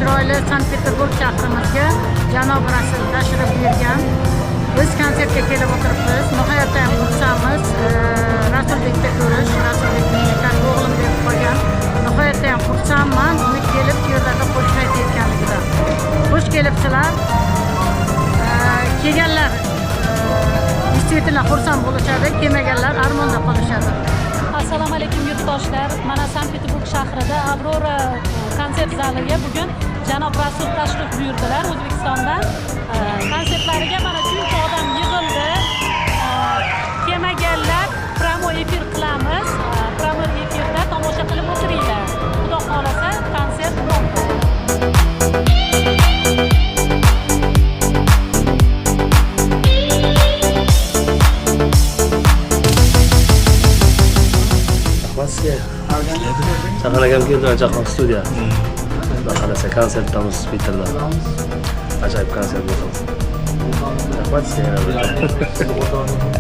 chiroyli Sankt-Peterburg shahrimizga janob Rasul tashrif buyurgan. Biz konsertga kelib o'tiribmiz. Nihoyatda ham xursandmiz. Rasuldekni ko'rish, Rasuldekning o'g'lim deb qolgan. Nihoyatda ham xursandman. Uni kelib shu yerlarda qo'shiq aytayotganligidan. Xush kelibsizlar. Kelganlar действительно xursand bo'lishadi, kelmaganlar armonda qolishadi. Assalomu alaykum yurtdoshlar. Mana Sankt-Peterburg shahrida Aurora konsert zaliga bugun janob Rasul tashrif buyurdilar O'zbekistondan. Konsertlariga mana shuncha odam yig'ildi. Kelmaganlar promo efir qilamiz. Promo efirda tomosha qilib o'tiringlar. Xudo xolasa konsert bo'ladi. Chaqalagam keldi, Jahon studiya. Xudo xolasa konsertimiz bitirdi. Ajoyib konsert bo'ldi. Rahmat sizga.